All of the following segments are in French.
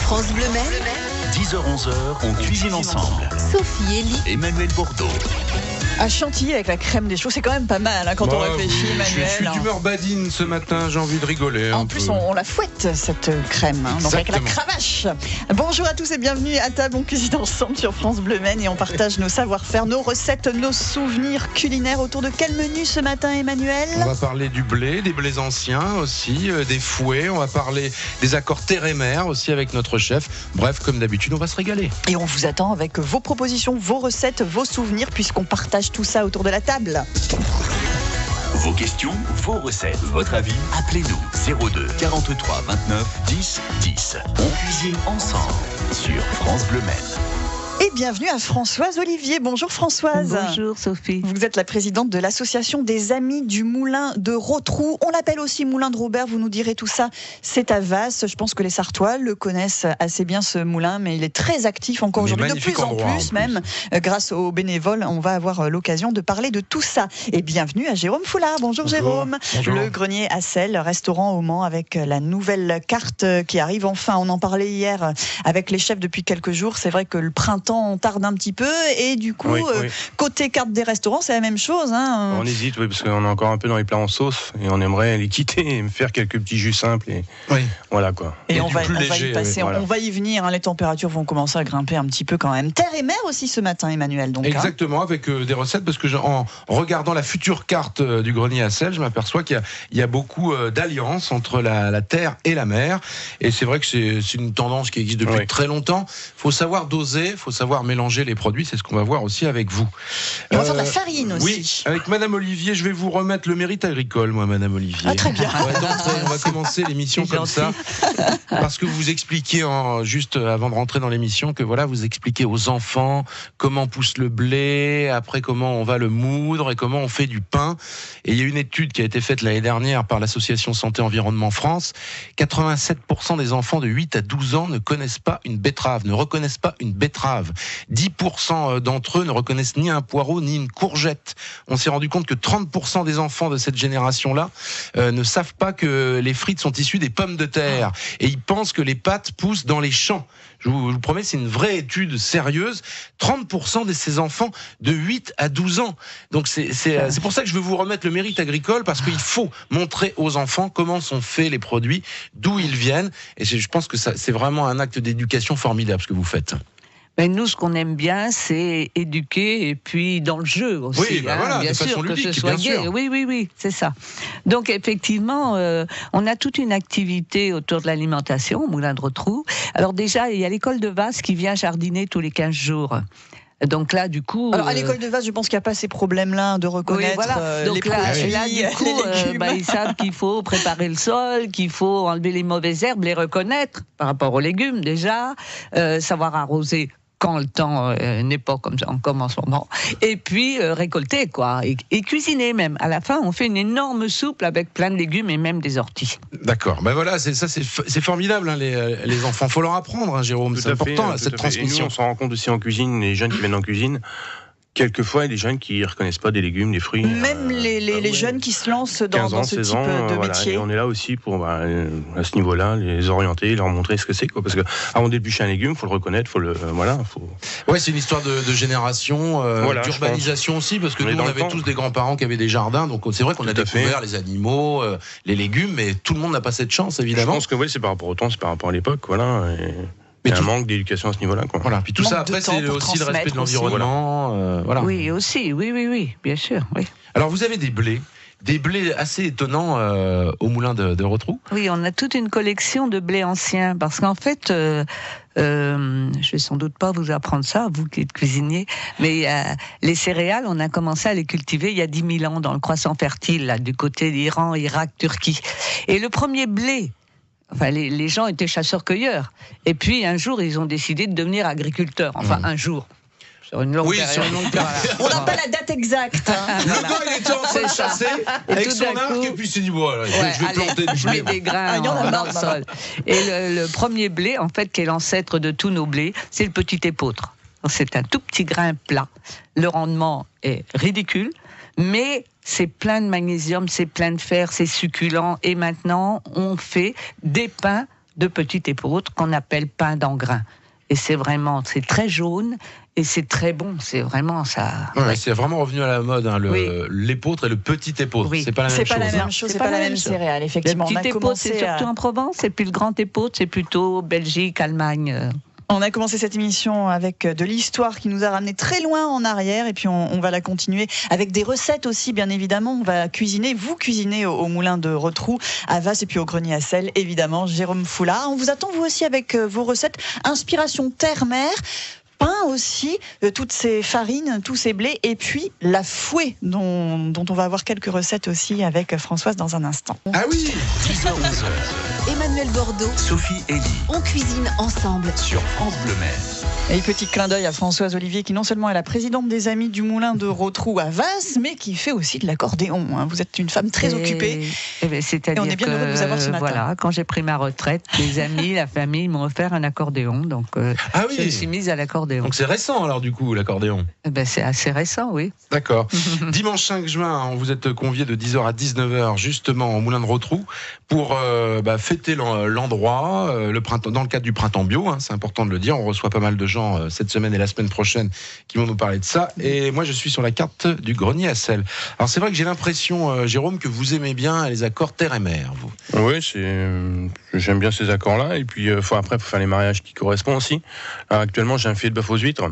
France Bleu Maine, 10h-11h, on cuisine ensemble. Sophie, Elie, Emmanuel Bourdeau. À Chantilly avec la crème des choux, c'est quand même pas mal quand on réfléchit, oui, Emmanuel. Je suis d'humeur badine ce matin, j'ai envie de rigoler. En plus, on la fouette, cette crème, donc avec la cravache. Bonjour à tous et bienvenue à table. On cuisine ensemble sur France Bleu Maine et on partage nos savoir-faire, nos recettes, nos souvenirs culinaires. Autour de quel menu ce matin, Emmanuel ? On va parler du blé, des blés anciens aussi, des fouets. On va parler des accords terre et mer aussi avec notre chef. Bref, comme d'habitude, on va se régaler. Et on vous attend avec vos propositions, vos recettes, vos souvenirs, puisqu'on partage tout ça autour de la table. Vos questions, vos recettes, votre avis, appelez-nous 02 43 29 10 10. On cuisine ensemble sur France Bleu Maine. Et bienvenue à Françoise Olivier. Bonjour Françoise. Bonjour Sophie. Vous êtes la présidente de l'association des Amis du Moulin de Rotrou. On l'appelle aussi Moulin de Robert, vous nous direz tout ça. C'est à Vasse. Je pense que les Sartois le connaissent assez bien ce moulin, mais il est très actif encore aujourd'hui, de plus en plus même. Grâce aux bénévoles, on va avoir l'occasion de parler de tout ça. Et bienvenue à Jérôme Foulard. Bonjour Jérôme. Bonjour. Le grenier à sel, restaurant au Mans avec la nouvelle carte qui arrive enfin. On en parlait hier avec les chefs depuis quelques jours. C'est vrai que le printemps, on tarde un petit peu et du coup, côté carte des restaurants, c'est la même chose. On hésite, parce qu'on est encore un peu dans les plats en sauce et on aimerait les quitter et faire quelques petits jus simples. Et voilà quoi. Et on va y passer, on va y venir. Les températures vont commencer à grimper un petit peu quand même. Terre et mer aussi ce matin, Emmanuel. Donc, exactement, avec des recettes, parce que en regardant la future carte du grenier à sel, je m'aperçois qu'il y a beaucoup d'alliances entre la terre et la mer. Et c'est vrai que c'est une tendance qui existe depuis très longtemps. Il faut savoir doser, il faut savoir mélanger les produits, c'est ce qu'on va voir aussi avec vous. Et on va faire de la farine aussi. Oui, avec Madame Olivier, je vais vous remettre le mérite agricole, moi, Madame Olivier. Ah, très bien. On va commencer l'émission comme ça, parce que vous expliquez, juste avant de rentrer dans l'émission, que voilà, vous expliquez aux enfants comment pousse le blé, après comment on va le moudre et comment on fait du pain. Et il y a une étude qui a été faite l'année dernière par l'association Santé Environnement France. 87% des enfants de 8 à 12 ans ne connaissent pas une betterave, ne reconnaissent pas une betterave. 10% d'entre eux ne reconnaissent ni un poireau ni une courgette. On s'est rendu compte que 30% des enfants de cette génération-là ne savent pas que les frites sont issues des pommes de terre. Et ils pensent que les pâtes poussent dans les champs. Je vous promets, c'est une vraie étude sérieuse. 30% de ces enfants de 8 à 12 ans. Donc c'est pour ça que je veux vous remettre le mérite agricole, parce qu'il faut montrer aux enfants comment sont faits les produits, d'où ils viennent. Et je pense que c'est vraiment un acte d'éducation formidable ce que vous faites. Mais nous, ce qu'on aime bien, c'est éduquer et puis dans le jeu aussi. Oui, voilà, bien de sûr, façon que ludique, ce soit bien gai. sûr. Oui, c'est ça. Donc effectivement, on a toute une activité autour de l'alimentation au Moulin de Rotrou. Alors déjà, il y a l'école de Vasse qui vient jardiner tous les 15 jours. Donc là, du coup... Alors à l'école de Vasse, je pense qu'il n'y a pas ces problèmes-là de reconnaître Donc les produits, là, du coup, ils savent qu'il faut préparer le sol, qu'il faut enlever les mauvaises herbes, les reconnaître par rapport aux légumes déjà, savoir arroser quand le temps n'est pas comme en ce moment, et puis récolter quoi, et cuisiner même. À la fin, on fait une énorme soupe avec plein de légumes et même des orties. D'accord, ben voilà, c'est formidable, hein, les enfants. Faut leur apprendre, hein, Jérôme, c'est important cette transmission. Et nous, on s'en rend compte aussi en cuisine, les jeunes qui viennent en cuisine. Quelquefois, il y a des jeunes qui ne reconnaissent pas des légumes, des fruits. Même les jeunes qui se lancent dans ce type de métier. Et on est là aussi pour, à ce niveau-là, les orienter, leur montrer ce que c'est. Parce qu'avant d'éplucher un légume, il faut le reconnaître, Ouais, c'est une histoire de génération, d'urbanisation aussi, parce que nous, on avait tous des grands-parents qui avaient des jardins, donc c'est vrai qu'on a découvert les animaux, les légumes, mais tout le monde n'a pas cette chance, évidemment. Je pense que c'est par rapport au temps, c'est par rapport à l'époque, voilà. Il y a un manque d'éducation à ce niveau-là, quoi. Voilà. Puis tout ça, après, c'est aussi le respect de l'environnement. Voilà. Oui, aussi, oui, bien sûr. Oui. Alors, vous avez des blés assez étonnants au moulin de Rotrou. Oui, on a toute une collection de blés anciens, parce qu'en fait, je vais sans doute pas vous apprendre ça, vous qui êtes cuisinier, mais les céréales, on a commencé à les cultiver il y a 10 000 ans dans le croissant fertile, là, du côté d'Iran, Irak, Turquie. Et le premier blé, les gens étaient chasseurs-cueilleurs. Et puis, un jour, ils ont décidé de devenir agriculteurs. Enfin, un jour. Sur une longue période. On n'a pas la date exacte. Le gars, il était en train de chasser avec son arc, et puis il s'est dit, je vais planter du blé. Je mets des grains dans le sol. Et le premier blé, en fait, qui est l'ancêtre de tous nos blés, c'est le petit épeautre. C'est un tout petit grain plat. Le rendement est ridicule, mais c'est plein de magnésium, c'est plein de fer, c'est succulent. Et maintenant, on fait des pains de petite épeautre qu'on appelle pain d'engrain. Et c'est très jaune et c'est très bon. C'est vraiment ça. Ouais. C'est vraiment revenu à la mode, hein, l'épeautre et le petit épeautre. Oui. C'est pas la même chose. C'est pas la même chose, c'est pas la même céréale, effectivement. Le petit épeautre, c'est surtout en Provence, et puis le grand épeautre, c'est plutôt Belgique, Allemagne. On a commencé cette émission avec de l'histoire qui nous a ramené très loin en arrière, et puis on va la continuer avec des recettes aussi, bien évidemment. On va cuisiner, vous cuisinez au moulin de Rotrou, à Vasse, et puis au grenier à sel, évidemment, Jérôme Foulard. On vous attend, vous aussi, avec vos recettes inspiration terre-mer. Pain aussi, toutes ces farines, tous ces blés, et puis la fouée dont on va avoir quelques recettes aussi avec Françoise dans un instant. Ah oui, 10h-11h. Emmanuel Bordeaux, Sophie Elie on cuisine ensemble sur France Bleu Maine. Et petit clin d'œil à Françoise Olivier, qui non seulement est la présidente des Amis du Moulin de Rotrou à Vasse, mais qui fait aussi de l'accordéon. Vous êtes une femme très occupée. C'est-à-dire et on est bien heureux de vous avoir ce matin. Voilà, quand j'ai pris ma retraite, les amis, la famille m'ont offert un accordéon, donc je me suis mise à l'accordéon. Donc c'est récent alors du coup l'accordéon. C'est assez récent, oui. D'accord. Dimanche 5 juin, vous êtes conviés de 10h à 19h justement au Moulin de Rotrou pour fêter l'endroit, le printemps, dans le cadre du printemps bio. C'est important de le dire. On reçoit pas mal de gens cette semaine et la semaine prochaine qui vont nous parler de ça. Et moi je suis sur la carte du grenier à sel. Alors c'est vrai que j'ai l'impression, Jérôme, que vous aimez bien les accords terre et mer, vous. Oui, j'aime bien ces accords-là. Et puis après, faut faire les mariages qui correspondent aussi. Alors, actuellement, j'ai un filet de bœuf aux huîtres.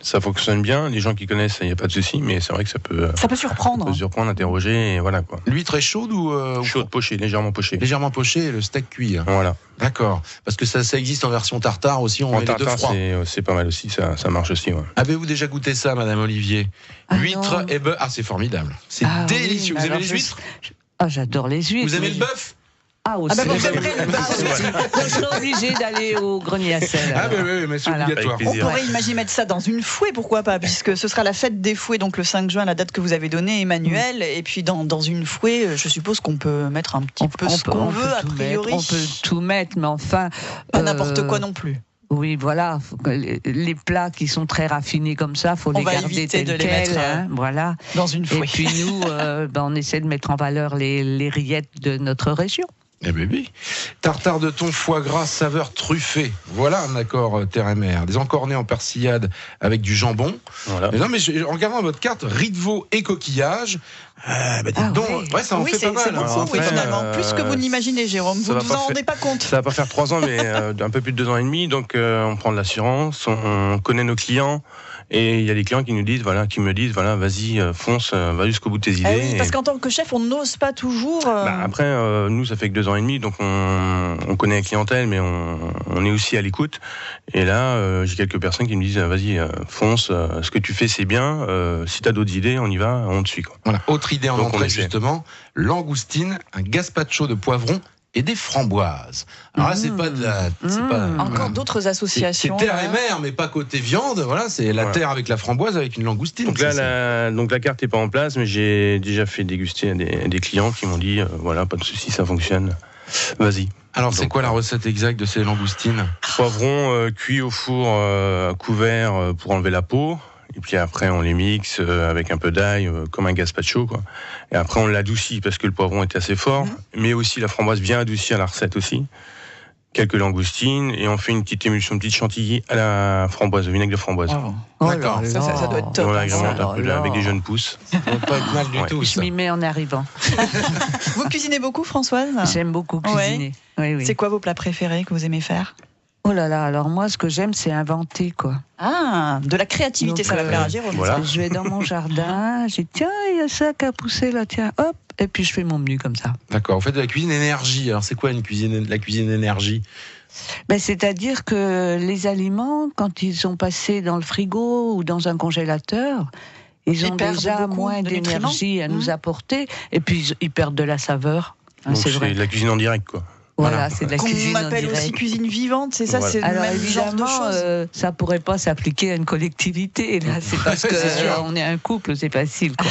Ça fonctionne bien. Les gens qui connaissent, il n'y a pas de souci, mais c'est vrai que ça peut surprendre. Interroger, et voilà quoi. L'huître est chaude ou chaude, pochée, légèrement pochée. Légèrement pochée et le steak cuit. Voilà. D'accord. Parce que ça existe en version tartare aussi. On met les deux froids. C'est pas mal aussi. Ça marche aussi. Ouais. Avez-vous déjà goûté ça, Madame Olivier? Huître et bœuf. Ah, c'est formidable. C'est délicieux. Oui, vous aimez les huîtres? J'adore les huîtres. Vous aimez le bœuf? Ah, aussi. Vous aimerez le bœuf aussi. Je serai obligée d'aller au grenier à sel. Ah, oui, mais c'est obligatoire. On pourrait imaginer mettre ça dans une fouée, pourquoi pas, puisque ce sera la fête des fouets, donc le 5 juin, la date que vous avez donnée, Emmanuel. Et puis dans une fouée, je suppose qu'on peut mettre un petit peu ce qu'on veut, a priori. On peut tout mettre, mais enfin. Pas n'importe quoi non plus. Oui, voilà. Les plats qui sont très raffinés comme ça, faut les garder tels quels. Voilà. Dans une fouée. Et puis nous, on essaie de mettre en valeur les rillettes de notre région. Eh bien oui. Tartare de thon, foie gras, saveur truffée. Voilà un accord terre et mer. Des encornets en persillade avec du jambon. Voilà. Mais non, mais en regardant votre carte, riz de veau et coquillage. Ça en fait pas mal. C'est beaucoup, finalement. Plus que vous n'imaginez, Jérôme. Vous ne vous en rendez pas compte. Ça va pas faire 3 ans, mais un peu plus de 2 ans et demi. Donc, on prend de l'assurance, on connaît nos clients. Et il y a des clients qui me disent, vas-y, fonce, va jusqu'au bout de tes idées. Oui, parce qu'en tant que chef, on n'ose pas toujours. Après, nous, ça fait que 2 ans et demi, donc on connaît la clientèle, mais on est aussi à l'écoute. Et là, j'ai quelques personnes qui me disent, vas-y, fonce, ce que tu fais, c'est bien. Si t'as d'autres idées, on y va, on te suit. Quoi. Voilà. Autre idée en entrée, justement, langoustine, un gazpacho de poivron et des framboises. Alors là, c'est pas de la... Encore d'autres associations. C'est terre et mer, mais pas côté viande. Voilà, c'est la terre avec la framboise avec une langoustine. Donc là, la carte n'est pas en place, mais j'ai déjà fait déguster à des clients qui m'ont dit, pas de souci, ça fonctionne. Vas-y. Alors, c'est quoi la recette exacte de ces langoustines? Poivron cuit au four à couvert pour enlever la peau. Et puis après, on les mixe avec un peu d'ail, comme un gazpacho, quoi. Et après, on l'adoucit parce que le poivron était assez fort, mais aussi la framboise vient adoucir la recette aussi. Quelques langoustines, et on fait une petite émulsion de petites chantilly à la framboise, au vinaigre de framboise. D'accord, ça doit être top. Voilà, avec des jeunes pousses. Ça doit pas être mal du tout. Je m'y mets en arrivant. Vous cuisinez beaucoup, Françoise? J'aime beaucoup cuisiner. Oui. C'est quoi vos plats préférés que vous aimez faire? Oh là là, alors moi, ce que j'aime, c'est inventer, quoi. Ah, de la créativité, donc, ça va plaire à Jérôme. Voilà. Je vais dans mon jardin, j'ai tiens, il y a ça qui a poussé là, tiens, hop, et puis je fais mon menu comme ça. D'accord, vous faites de la cuisine énergie. Alors, c'est quoi la cuisine énergie? C'est-à-dire que les aliments, quand ils sont passés dans le frigo ou dans un congélateur, ils ont déjà moins d'énergie à nous apporter, et puis ils perdent de la saveur. C'est de la cuisine en direct, quoi. Voilà, c'est de la cuisine en direct. Qu'on appelle aussi cuisine vivante, c'est ça, c'est alors le même genre de choses. Ça pourrait pas s'appliquer à une collectivité. Là, c'est parce qu'on est un couple, c'est facile, quoi.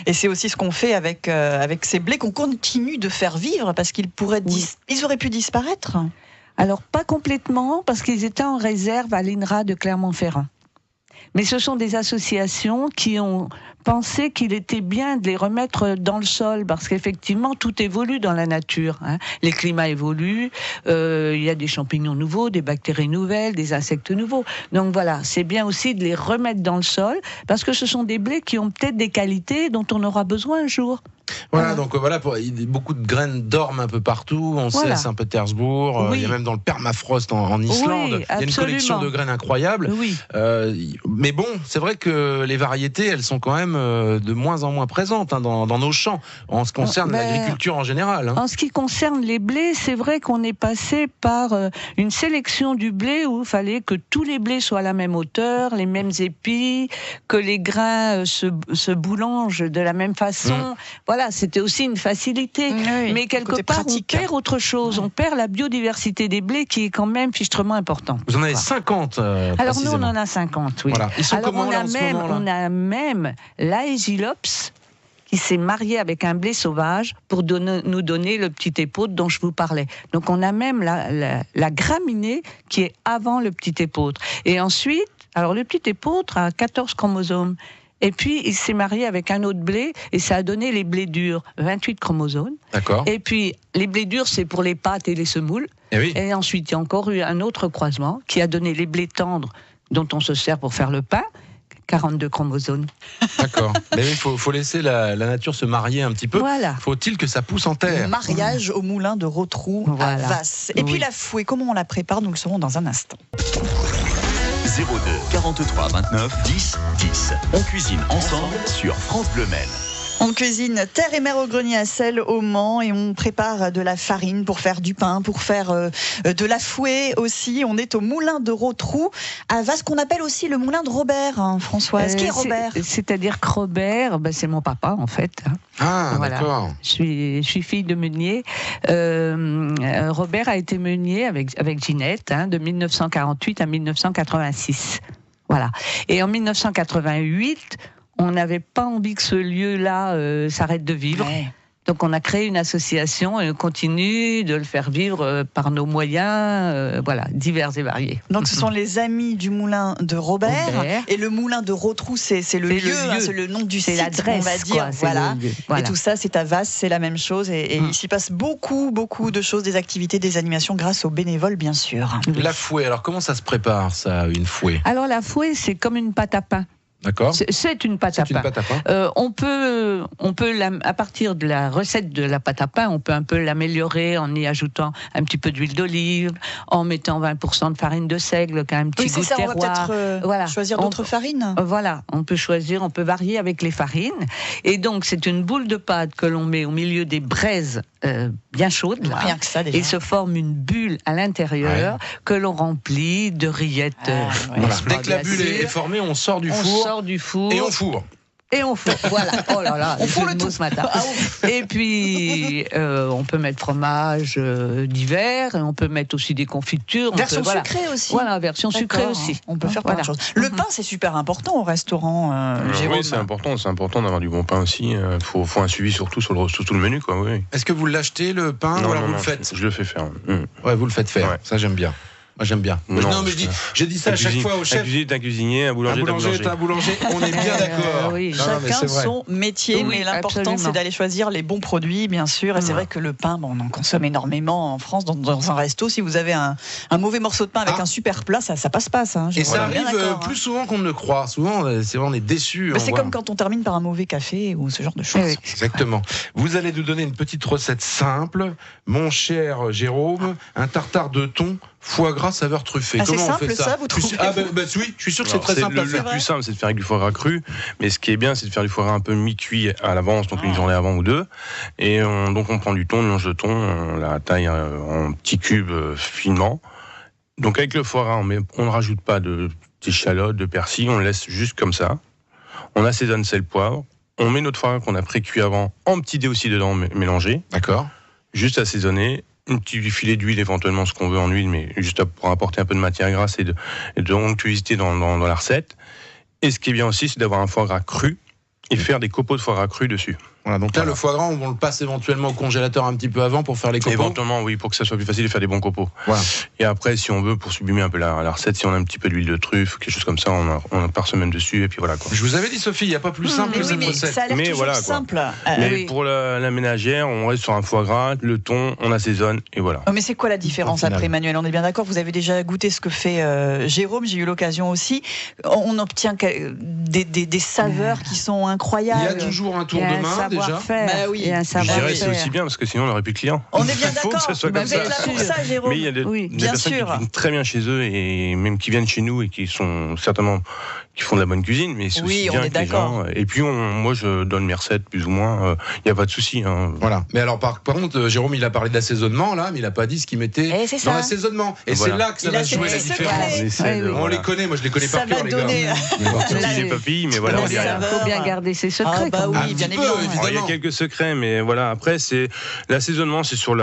Et c'est aussi ce qu'on fait avec ces blés qu'on continue de faire vivre parce qu'ils ils auraient pu disparaître. Alors pas complètement, parce qu'ils étaient en réserve à l'INRA de Clermont-Ferrand. Mais ce sont des associations qui ont pensé qu'il était bien de les remettre dans le sol, parce qu'effectivement, tout évolue dans la nature. Les climats évoluent, il y a des champignons nouveaux, des bactéries nouvelles, des insectes nouveaux. Donc voilà, c'est bien aussi de les remettre dans le sol, parce que ce sont des blés qui ont peut-être des qualités dont on aura besoin un jour. Voilà, donc voilà, beaucoup de graines dorment un peu partout. On sait à Saint-Pétersbourg, il y a même dans le permafrost en Islande, il y a une collection de graines incroyable. Oui. Mais bon, c'est vrai que les variétés, elles sont quand même de moins en moins présentes dans nos champs, en ce qui concerne l'agriculture en général. En ce qui concerne les blés, c'est vrai qu'on est passé par une sélection du blé où il fallait que tous les blés soient à la même hauteur, les mêmes épis, que les grains se boulangent de la même façon. Voilà, c'était aussi une facilité. Oui, mais quelque part, on perd autre chose. On perd la biodiversité des blés qui est quand même fichtrement importante. Vous en avez 50 Alors nous, on en a 50, oui. Voilà. Ils sont alors comment, on a même l'Aegilops qui s'est marié avec un blé sauvage pour nous donner le petit épeautre dont je vous parlais. Donc on a même la graminée qui est avant le petit épeautre. Et ensuite, alors le petit épeautre a 14 chromosomes. Et puis, il s'est marié avec un autre blé, et ça a donné les blés durs, 28 chromosomes. D'accord. Et puis, les blés durs, c'est pour les pâtes et les semoules. Et ensuite, il y a encore eu un autre croisement qui a donné les blés tendres, dont on se sert pour faire le pain, 42 chromosomes. D'accord. Mais il faut laisser la nature se marier un petit peu. Voilà. Faut-il que ça pousse en terre ? Mariage au moulin de Rotrou à Vasse. Et puis la fouée, comment on la prépare ? Nous le saurons dans un instant. 02 43 29 10 10. On cuisine ensemble sur France Bleu Maine. On cuisine terre et mer au grenier à sel au Mans et on prépare de la farine pour faire du pain, pour faire de la fouée aussi. On est au moulin de Rotrou à Vasse, qu'on appelle aussi le moulin de Robert, Françoise. Qui est Robert ? C'est-à-dire que Robert, c'est mon papa en fait. Ah, voilà. D'accord. Je suis fille de meunier. Robert a été meunier avec Ginette de 1948 à 1986. Voilà. Et en 1988, on n'avait pas envie que ce lieu-là s'arrête de vivre. Ouais. Donc on a créé une association et on continue de le faire vivre par nos moyens, divers et variés. Donc ce sont les amis du moulin de Robert. Et le moulin de Rotrou, c'est le lieu, c'est le nom du site, l'adresse, on va dire. Voilà. Et tout ça, c'est à Vasse, c'est la même chose. Et il s'y passe beaucoup de choses, des activités, des animations, grâce aux bénévoles, bien sûr. La fouée, alors comment ça se prépare, ça, une fouée ? Alors la fouée, c'est comme une pâte à pain. D'accord. C'est une pâte à pain. On peut à partir de la recette de la pâte à pain, on peut un peu l'améliorer en y ajoutant un petit peu d'huile d'olive, en mettant 20% de farine de seigle, qui a un petit goût de terroir. On va peut-être choisir d'autres farines. Voilà, on peut varier avec les farines. Et donc c'est une boule de pâte que l'on met au milieu des braises bien chaudes, rien que ça, déjà. Et se forme une bulle à l'intérieur que l'on remplit de rillettes. Dès que la bulle est formée, on sort du four. Et on fourre. Voilà. Oh là là, on fourre le tout ce matin. Et puis, on peut mettre fromage divers, et on peut mettre aussi des confitures. Version sucrée aussi. Voilà, version sucrée aussi. On peut faire plein de choses. Le pain, c'est super important au restaurant, Jérôme. Oui, c'est important d'avoir du bon pain aussi. Faut un suivi surtout sur tout le menu, quoi. Oui. Est-ce que vous l'achetez, le pain, ou alors vous le faites ? Je le fais faire. Ouais, vous le faites faire. Ouais. Ça, j'aime bien. Moi, j'aime bien. Non, mais j'ai dit ça à chaque fois au chef. Un cuisinier est un cuisinier, un boulanger est un boulanger. On est bien d'accord. Chacun son métier, mais l'important, c'est d'aller choisir les bons produits, bien sûr. Et c'est vrai que le pain, on en consomme énormément en France. Dans un resto, si vous avez un mauvais morceau de pain avec un super plat, ça passe pas, ça. Et ça arrive plus souvent qu'on ne le croit. Souvent, on est déçus. Mais c'est comme quand on termine par un mauvais café ou ce genre de choses. Exactement. Vous allez nous donner une petite recette simple, mon cher Jérôme, un tartare de thon, foie gras saveur truffée. Comment on fait ça, vous trouvez ? Oui, je suis sûr que c'est très simple à faire. Le plus simple, c'est de faire avec du foie gras cru. Mais ce qui est bien, c'est de faire du foie gras un peu mi-cuit à l'avance, donc une journée avant ou deux. Et donc on prend du thon, une longe de thon, on la taille en petits cubes finement. Donc avec le foie gras, on ne rajoute pas d'échalotes, de persil, on le laisse juste comme ça. On assaisonne sel, poivre. On met notre foie gras qu'on a pré-cuit avant en petits dés aussi dedans mélangé. D'accord. Juste assaisonné. Un petit filet d'huile, éventuellement ce qu'on veut en huile, mais juste pour apporter un peu de matière grasse et de onctuosité dans la recette. Et ce qui est bien aussi, c'est d'avoir un foie gras cru et faire des copeaux de foie gras cru dessus. Voilà, donc là, le foie gras, on le passe éventuellement au congélateur un petit peu avant pour faire les copeaux. Éventuellement, oui, pour que ça soit plus facile de faire des bons copeaux. Voilà. Et après, si on veut, pour sublimer un peu la recette, si on a un petit peu d'huile de truffe, quelque chose comme ça, on parse même dessus, et puis voilà, quoi. Je vous avais dit, Sophie, il n'y a pas plus simple que cette recette. Ça a l'air toujours voilà, simple. Mais pour la ménagère, on reste sur un foie gras, le thon, on assaisonne, et voilà. Oh, mais c'est quoi la différence après, Emmanuel? On est bien d'accord, vous avez déjà goûté ce que fait Jérôme, j'ai eu l'occasion aussi. On obtient des saveurs qui sont incroyables. Il y a toujours un tour de main, déjà. Bah oui. Je dirais c'est aussi bien, parce que sinon on n'aurait plus de clients. On est bien Il faut d'accord. que ça soit Vous comme êtes là pour ça, Jérôme. Mais il y a des personnes qui cuisinent très bien chez eux, et même qui viennent chez nous, et qui sont certainement, qui font de la bonne cuisine, mais c'est aussi bien que les gens. Et puis moi je donne mes recettes, plus ou moins, il n'y a pas de souci. Voilà. Mais alors par contre, Jérôme, il a parlé d'assaisonnement, là, mais il n'a pas dit ce qu'il mettait dans l'assaisonnement. Et c'est là que ça va jouer la différence. On les connaît, moi je les connais par cœur, les gars. Les papilles, mais voilà. Il faut bien garder ses secrets. Oui, bien évidemment. Il y a quelques secrets, mais voilà. Après, c'est l'assaisonnement, c'est sur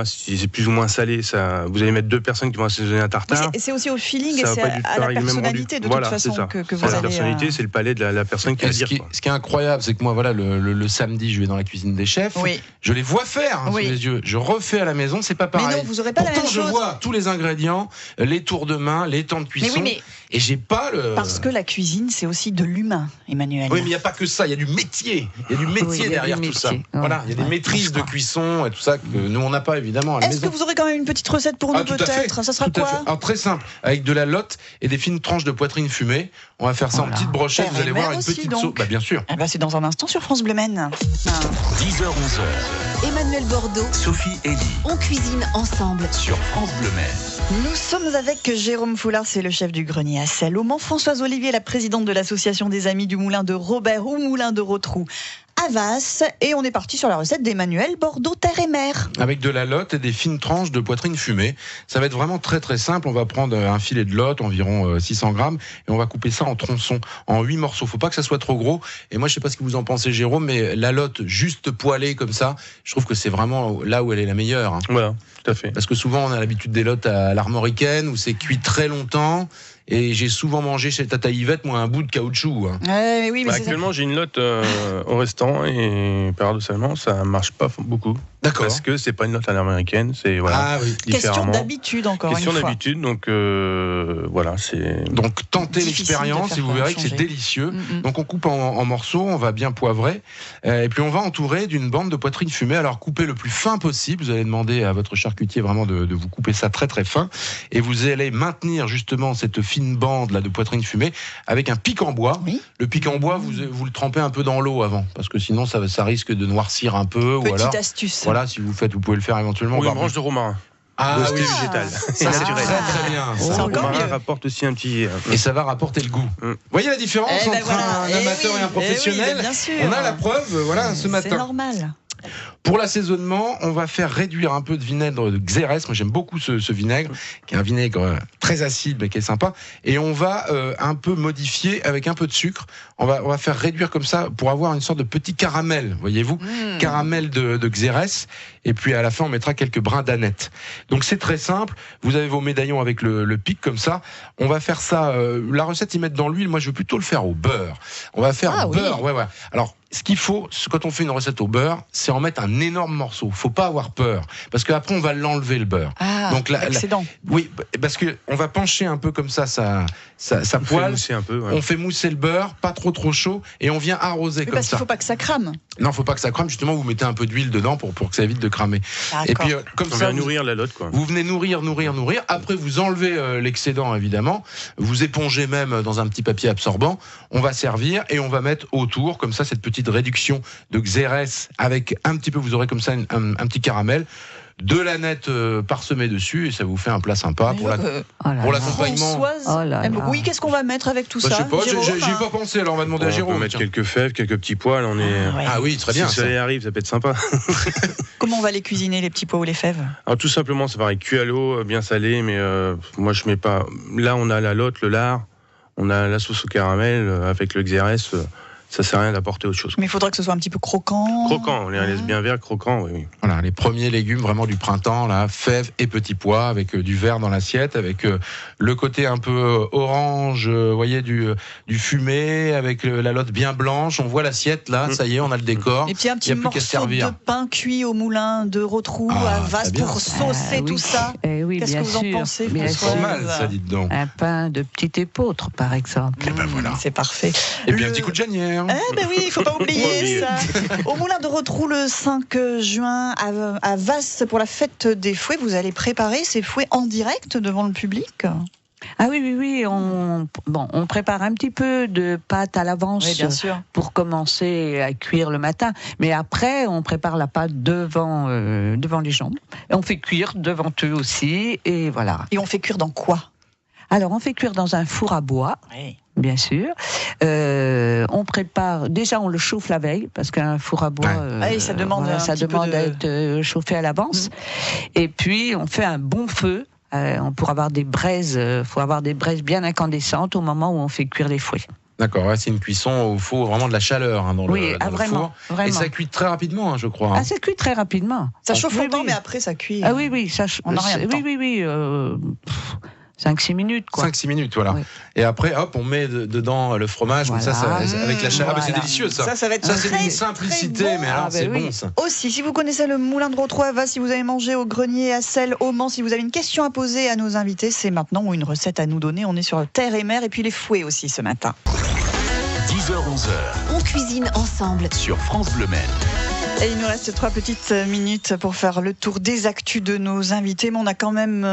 si c'est plus ou moins salé. Ça, vous allez mettre 2 personnes qui vont assaisonner un tartare. C'est aussi au feeling et c'est à la personnalité de toute façon que vous allez. La personnalité, c'est le palais de la personne qui va dire. Ce qui est incroyable, c'est que moi, voilà, le samedi, je vais dans la cuisine des chefs. Oui. Je les vois faire sous les yeux. Je refais à la maison, c'est pas pareil. Mais non, vous aurez pas la même chose. Pourtant, je vois tous les ingrédients, les tours de main, les temps de cuisson. Et j'ai pas le. Parce que la cuisine, c'est aussi de l'humain, Emmanuel. Oui, mais il n'y a pas que ça. Il y a du métier. Il y a du métier derrière tout ça. Voilà, il y a des maîtrises de cuisson et tout ça que nous on n'a pas évidemment à la maison. Est-ce que vous aurez quand même une petite recette pour nous peut-être? Ça sera quoi? Alors très simple, avec de la lotte et des fines tranches de poitrine fumée. On va faire ça en petites brochettes. Vous allez voir une petite sauce. Bah bien sûr. C'est dans un instant sur France Bleu Maine. 10h 11h. Emmanuel Bordeaux, Sophie Elie. On cuisine ensemble sur France Bleu Maine. Nous sommes avec Jérôme Foulard, c'est le chef du grenier à sel. Au Mans, Françoise Olivier, la présidente de l'association des amis du moulin de Robert ou moulin de Rotrou à Vasse. Et on est parti sur la recette d'Emmanuel Bordeaux, terre et mer. Avec de la lotte et des fines tranches de poitrine fumée. Ça va être vraiment très très simple. On va prendre un filet de lotte, environ 600 grammes, et on va couper ça en tronçons, en 8 morceaux. Faut pas que ça soit trop gros. Et moi, je sais pas ce que vous en pensez, Jérôme, mais la lotte juste poêlée comme ça, je trouve que c'est vraiment là où elle est la meilleure. Voilà, tout à fait. Parce que souvent, on a l'habitude des lottes à l'armoricaine, où c'est cuit très longtemps. Et j'ai souvent mangé chez Tata Yvette, moi, un bout de caoutchouc. Mais oui, mais actuellement, j'ai une lotte au restaurant, et paradoxalement, ça marche pas beaucoup. D'accord. Parce que c'est pas une lotte à l'américaine, c'est question d'habitude encore question une fois. d'habitude, donc c'est. Donc tentez l'expérience et vous verrez que c'est délicieux. Donc on coupe en morceaux, on va bien poivrer, et puis on va entourer d'une bande de poitrine fumée. Alors coupez le plus fin possible. Vous allez demander à votre charcutier vraiment de vous couper ça très très fin, et vous allez maintenir justement cette fine bande là de poitrine fumée avec un pic en bois. Oui. Le pic en bois, vous le trempez un peu dans l'eau avant, parce que sinon ça risque de noircir un peu. Petite astuce. Voilà, si vous pouvez le faire éventuellement. Ou une branche de romarin. Végétal. C'est naturel. Très bien. Le romarin rapporte aussi un petit. Et ça va rapporter le goût. Vous voyez la différence entre un amateur et un professionnel? Bien sûr. On a la preuve, ce matin. C'est normal. Pour l'assaisonnement, on va faire réduire un peu de vinaigre de Xérès. Moi, j'aime beaucoup ce vinaigre, qui est un vinaigre très acide, mais qui est sympa. Et on va un peu modifier avec un peu de sucre. On va faire réduire comme ça pour avoir une sorte de petit caramel, voyez-vous, caramel de Xérès. Et puis à la fin, on mettra quelques brins d'aneth. Donc c'est très simple. Vous avez vos médaillons avec le pic comme ça. On va faire ça. La recette, ils mettent dans l'huile. Moi, je veux plutôt le faire au beurre. On va faire beurre. Ouais. Alors, ce qu'il faut, quand on fait une recette au beurre, c'est en mettre un énorme morceau. Faut pas avoir peur, parce qu'après on va l'enlever le beurre. Donc l'excédent. Oui, parce que on va pencher un peu comme ça poêle. On fait mousser le beurre, pas trop chaud, et on vient arroser comme ça. Parce qu'il faut pas que ça crame. Non, faut pas que ça crame. Justement, vous mettez un peu d'huile dedans pour que ça évite de cramer. Et puis comme ça, nourrir la lotte, quoi. Vous venez nourrir. Après, vous enlevez l'excédent évidemment. Vous épongez même dans un petit papier absorbant. On va servir et on va mettre autour comme ça cette petite réduction de Xérès avec un petit peu. Vous aurez comme ça un petit caramel. De l'aneth parsemée dessus, et ça vous fait un plat sympa pour l'accompagnement. Oui, qu'est-ce qu'on va mettre avec tout ça? Je sais pas, j'y ai pas pensé, alors on va demander à Jérôme. On peut mettre quelques fèves, quelques petits pois, Ah oui, très bien. Si ça arrive, ça peut être sympa. Comment on va les cuisiner, les petits pois ou les fèves? Alors tout simplement, c'est pareil, cuit à l'eau, bien salé, mais moi je mets pas. Là, on a la lotte, le lard, on a la sauce au caramel avec le Xérès. Ça sert à rien d'apporter autre chose. Mais il faudra que ce soit un petit peu croquant. Croquant, on les laisse bien verts, croquant, oui. Voilà, les premiers légumes vraiment du printemps, là, fèves et petits pois, avec du vert dans l'assiette, avec le côté un peu orange, vous voyez, du fumé, avec la lotte bien blanche. On voit l'assiette, là, ça y est, on a le décor. Et puis un petit morceau de pain cuit au moulin de Rotrou à Vasse pour saucer tout ça. Oui, qu'est-ce que vous en pensez, Françoise ? C'est pas mal, ça, dites donc. Un pain de petit épeautre, par exemple. Et ben voilà. C'est parfait. Et puis un petit coup de janière. Ben oui, il ne faut pas oublier ça. Au moulin de Rotrou, le 5 juin, à Vasse, pour la fête des fouets, vous allez préparer ces fouets en direct devant le public ? Ah oui, on prépare un petit peu de pâte à l'avance, oui, bien sûr, pour commencer à cuire le matin. Mais après, on prépare la pâte devant les gens. Et on fait cuire devant eux aussi, et voilà. Et on fait cuire dans quoi ? Alors, on fait cuire dans un four à bois. Oui. Bien sûr. On prépare. Déjà, on le chauffe la veille parce qu'un four à bois, ça demande d'être chauffé à l'avance. Et puis, on fait un bon feu. Pour avoir des braises, faut avoir des braises bien incandescentes au moment où on fait cuire les fouets. D'accord, ouais, c'est une cuisson où il faut vraiment de la chaleur dans le four. Vraiment. Et ça cuit très rapidement, je crois. Ah, ça cuit très rapidement. Ça chauffe longtemps, mais après ça cuit. Ah oui, ça. On n'a rien de temps. Oui. 5-6 minutes, quoi. 5-6 minutes, voilà. Oui. Et après, hop, on met dedans le fromage, voilà. comme ça avec la chaleur. Voilà. C'est délicieux, ça. Ça va être c'est une simplicité, bon. Mais alors, c'est bon, ça. Aussi, si vous connaissez le moulin de Rotrou à Vasse, si vous avez mangé au grenier à sel au Mans, si vous avez une question à poser à nos invités, c'est maintenant, ou une recette à nous donner. On est sur Terre et Mer, et puis les fouets aussi ce matin. 10h-11h. On cuisine ensemble sur France Bleu Maine. Et il nous reste 3 petites minutes pour faire le tour des actus de nos invités, mais on a quand même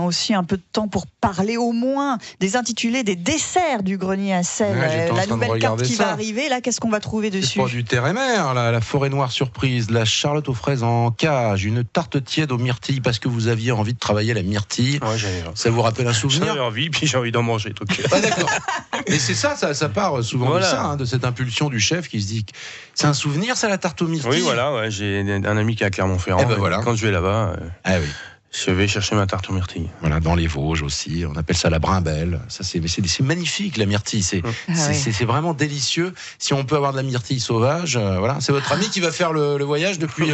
aussi un peu de temps pour parler au moins des intitulés des desserts du grenier à sel. La nouvelle carte qui va arriver, là, qu'est-ce qu'on va trouver dessus ? C'est pas du Terre et Mer, là, la forêt noire surprise, la charlotte aux fraises en cage, une tarte tiède aux myrtilles parce que vous aviez envie de travailler la myrtille. Ouais, ça vous rappelle un souvenir ? J'avais envie, puis j'ai envie d'en manger. Donc... Ah, d'accord. Mais c'est ça part souvent de ça, de cette impulsion du chef qui se dit que c'est un souvenir, ça, la tarte aux myrtilles. Oui, voilà, ouais, j'ai un ami qui est à Clermont-Ferrand. Voilà. Quand je vais là-bas, je vais chercher ma tarte aux myrtilles. Voilà, dans les Vosges aussi, on appelle ça la brimbelle. Ça, c'est magnifique, la myrtille. C'est vraiment délicieux. Si on peut avoir de la myrtille sauvage, voilà. C'est votre ami qui va faire le voyage depuis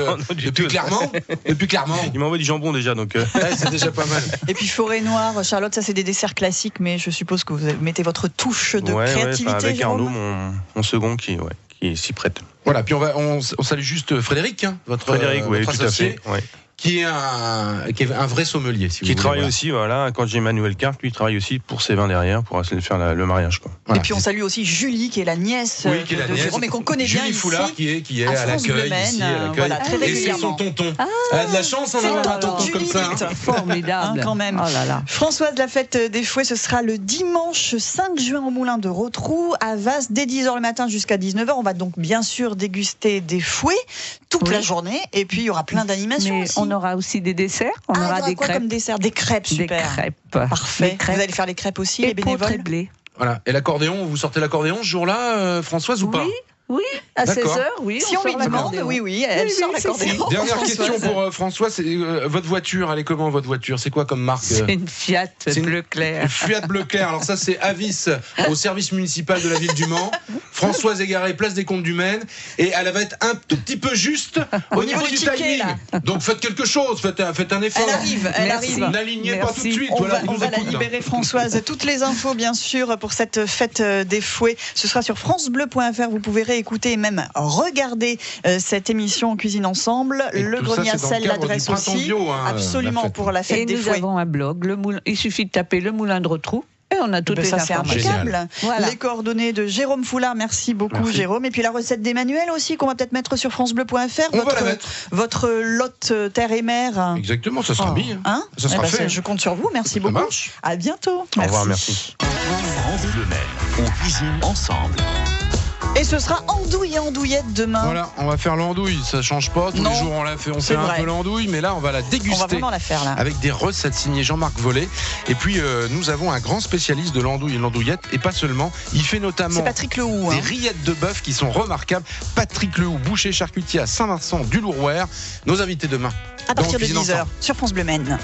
Clermont. Depuis Clermont. Il m'envoie du jambon déjà, donc. C'est déjà pas mal. Et puis forêt noire, Charlotte, ça c'est des desserts classiques, mais je suppose que vous mettez votre touche de créativité. Avec Arnaud, mon second qui s'y prête. Voilà, puis on salue juste Frédéric, votre associé, qui est un vrai sommelier, si vous voulez. Qui travaille aussi, voilà, quand j'ai Emmanuel Carte, lui il travaille aussi pour ses vins derrière, pour essayer de faire le mariage, quoi. Voilà. Et puis on salue aussi Julie, qui est la nièce de Jérôme, et qu'on connaît bien ici. Julie Foulard, qui est à l'accueil, ici, à l'accueil. Voilà, très régulièrement. Et c'est son tonton. Elle a de la chance, on a un tonton comme ça. Formidable. Quand même. Oh là là. Françoise, la fête des fouets, ce sera le dimanche 5 juin au moulin de Rotrou, à Vasse, dès 10h le matin jusqu'à 19h. On va donc bien sûr déguster des fouets toute la journée, et puis il y aura plein d'animations aussi. On aura aussi des desserts. On aura des crêpes. Comme dessert, des crêpes, super. Des crêpes. Parfait. Des crêpes. Vous allez faire les crêpes aussi, les bénévoles. Blé. Voilà. Et l'accordéon, vous sortez l'accordéon ce jour-là, Françoise, ou pas ? Oui, à 16h, oui. Si on lui demande, oui, elle sort l'accordéon. Dernière question pour François, c'est votre voiture, elle est comment votre voiture ? C'est quoi comme marque ? C'est une Fiat bleu clair. Une Fiat bleu clair. Alors ça, c'est avis au service municipal de la ville du Mans. Françoise est garée place des Comptes du Maine et elle va être un tout petit peu juste au niveau du timing. Donc faites quelque chose, faites un effort. Elle arrive. N'alignez pas tout de suite. On va la libérer, Françoise. Toutes les infos, bien sûr, pour cette fête des fouets, ce sera sur francebleu.fr. Vous pouvez écouter et même regarder cette émission Cuisine Ensemble. Et le grenier à sel, l'adresse aussi. Bio, absolument, pour la fête des fouets. Et nous avons un blog, il suffit de taper le moulin de Rotrou. Et on a toutes les informations. C'est impeccable. Voilà. Les coordonnées de Jérôme Foulard, merci beaucoup Jérôme. Et puis la recette d'Emmanuel aussi, qu'on va peut-être mettre sur francebleu.fr. Votre lotte Terre et Mer. Exactement, ça sera mis. Ça sera fait. Je compte sur vous, merci beaucoup. À bientôt. Au revoir, merci. France Bleu Maine, on cuisine ensemble. Et ce sera andouille et andouillette demain. Voilà, on va faire l'andouille, ça change pas. Tous les jours on la fait, on fait un peu l'andouille, mais là on va la déguster. On va vraiment la faire là. Avec des recettes signées Jean-Marc Vollet. Et puis nous avons un grand spécialiste de l'andouille et de l'andouillette, et pas seulement. Il fait notamment Patrick Lehoux, des rillettes de bœuf qui sont remarquables. Patrick Lehoux, boucher charcutier à Saint-Vincent du Lourouer. Nos invités demain. À partir de 10h sur France Bleu Maine.